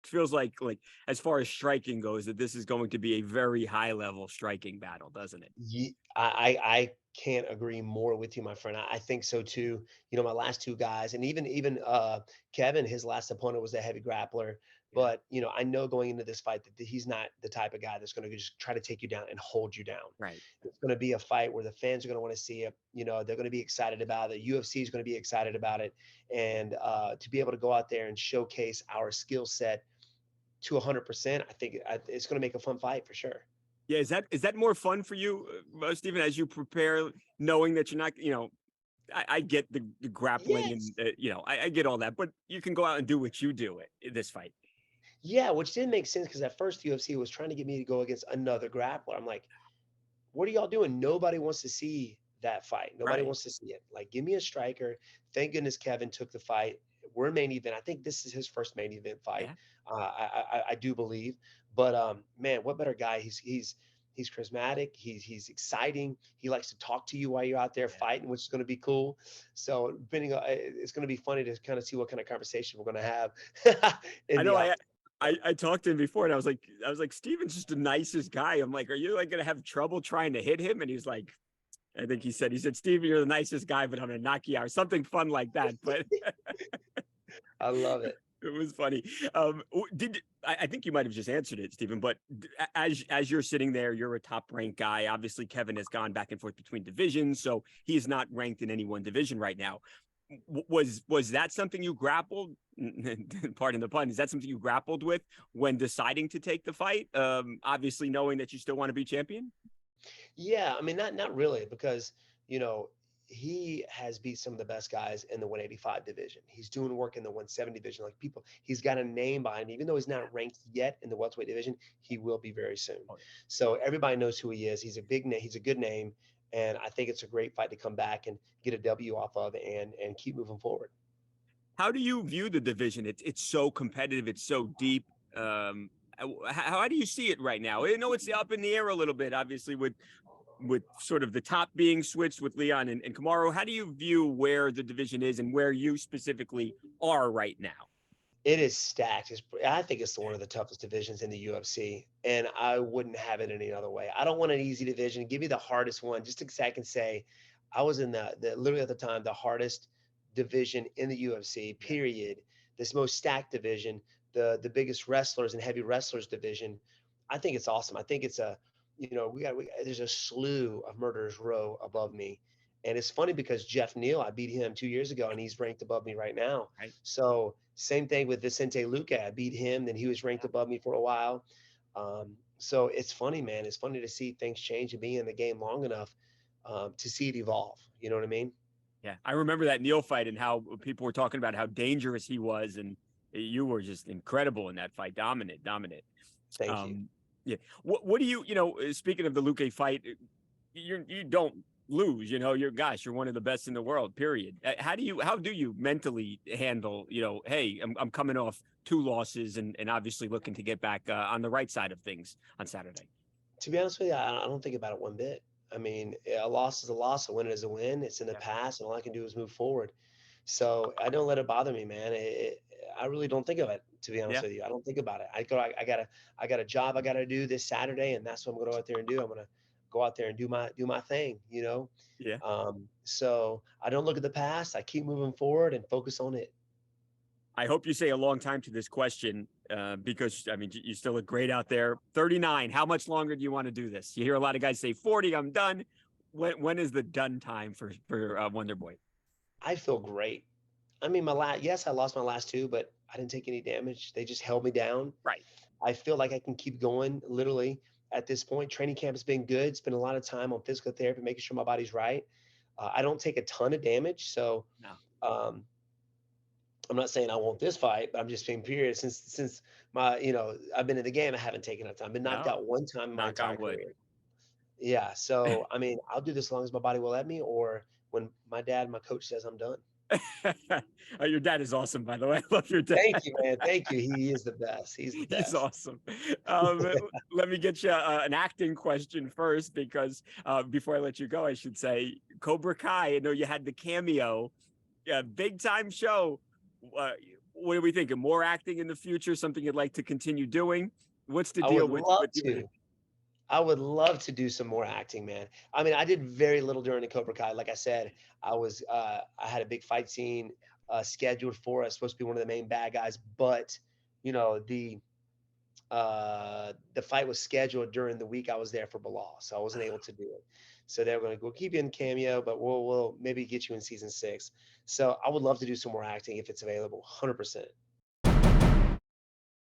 feels like as far as striking goes, that this is going to be a very high level striking battle, doesn't it? I can't agree more with you, my friend. I think so too. You know, my last two guys, and even Kevin, his last opponent was a heavy grappler. Yeah. But you know, I know going into this fight that he's not the type of guy that's going to just try to take you down and hold you down. Right. It's going to be a fight where the fans are going to want to see it. You know, they're going to be excited about it. UFC is going to be excited about it, and to be able to go out there and showcase our skill set to 100%, I think it's going to make a fun fight for sure. Yeah. Is that more fun for you, Stephen, as you prepare, knowing that you're not, I get the grappling and Yes. I get all that, but you can go out and do what you do in this fight. Yeah, which didn't make sense because at first UFC was trying to get me to go against another grappler. I'm like, what are y'all doing? Nobody wants to see that fight. Nobody Right. wants to see it. Like, give me a striker. Thank goodness Kevin took the fight. We're main event. I think this is his first main event fight. Yeah. I do believe. But man, what better guy? He's charismatic. He's exciting. He likes to talk to you while you're out there Yeah. fighting, which is going to be cool. So, it's going to be funny to kind of see what kind of conversation we're going to have I in know the I talked to him before and I was like, Steven's just the nicest guy. I'm like, are you like gonna have trouble trying to hit him? And he's like, I think he said, Steven, you're the nicest guy, but I'm gonna knock you out, or something fun like that. But I love it. it was funny. I think you might have just answered it, Stephen, but as you're sitting there, you're a top ranked guy. Obviously, Kevin has gone back and forth between divisions, so he is not ranked in any one division right now. Was that something you grappled? Pardon the pun. Is that something you grappled with when deciding to take the fight? Obviously, knowing that you still want to be champion. Yeah, I mean, not really, because you know he has beat some of the best guys in the 185 division. He's doing work in the 170 division. Like people, he's got a name behind him. Even though he's not ranked yet in the welterweight division, he will be very soon. Oh, So everybody knows who he is. He's a big name. He's a good name, and I think it's a great fight to come back and get a W off of and keep moving forward. how do you view the division? It's so competitive. It's so deep. How do you see it right now? I know it's up in the air a little bit, obviously, with sort of the top being switched with Leon and Kamaru. How do you view where the division is and where you specifically are right now? It is stacked. I think it's one of the toughest divisions in the UFC, and I wouldn't have it any other way. I don't want an easy division. Give me the hardest one, just so I can say I was in the literally at the time the hardest division in the UFC. Yeah. Period. This most stacked division, the biggest wrestlers and heavy wrestlers division. I think it's awesome. I think it's a there's a slew of murderers row above me. And it's funny because Jeff Neal, I beat him 2 years ago, and he's ranked above me right now. Right. So same thing with Vicente Luque. I beat him, then he was ranked Yeah. above me for a while. So it's funny, man. It's funny to see things change and be in the game long enough to see it evolve. You know what I mean? Yeah. I remember that Neil fight and how people were talking about how dangerous he was, and you were just incredible in that fight. Dominant, dominant. Thank you. Um, yeah. What do speaking of the Luque fight, you don't lose, you're one of the best in the world, period. How do you mentally handle, hey, I'm coming off two losses and obviously looking to get back on the right side of things on Saturday? To be honest with you, I don't think about it one bit. I mean, a loss is a loss, a win is a win. It's in the Yeah. past, and all I can do is move forward. So I don't let it bother me, man. I really don't think of it, to be honest Yeah. with you. I don't think about it. I got a job I got to do this Saturday, and that's what I'm going to go out there and do. I'm going to go out there and do my thing, you know. Yeah. So I don't look at the past. I keep moving forward and focus on it. I hope you say a long time to this question because, I mean, you still look great out there. 39. How much longer do you want to do this? You hear a lot of guys say 40, I'm done. When is the done time for Wonderboy? I feel great. I mean, yes, I lost my last two, but I didn't take any damage. They just held me down. Right. I feel like I can keep going literally at this point. Training camp has been good. Spend a lot of time on physical therapy, making sure my body's right. I don't take a ton of damage. So No. um, I'm not saying I want this fight, but I'm just being period. Since I've been in the game, I haven't taken a ton. I've been knocked No. out one time in my Knock on entire wood. career. Yeah. So I mean, I'll do this as long as my body will let me, or when my dad, my coach says I'm done. Your dad is awesome, by the way. I love your dad. Thank you, man. Thank you. He is the best. He's the He's best. awesome. Let me get you an acting question first, because before I let you go, I should say Cobra Kai. I know you had the cameo, big time show. Uh, what are we thinking? More acting in the future? Something you'd like to continue doing? What's the I deal would with love you? to. I would love to do some more acting, man. I mean, I did very little during the Cobra Kai. Like I said, I had a big fight scene scheduled for us, supposed to be one of the main bad guys, but you know, the fight was scheduled during the week I was there for Bilal, so I wasn't able to do it. So they're going to go keep you in cameo, but we'll maybe get you in season 6. So I would love to do some more acting if it's available, 100%.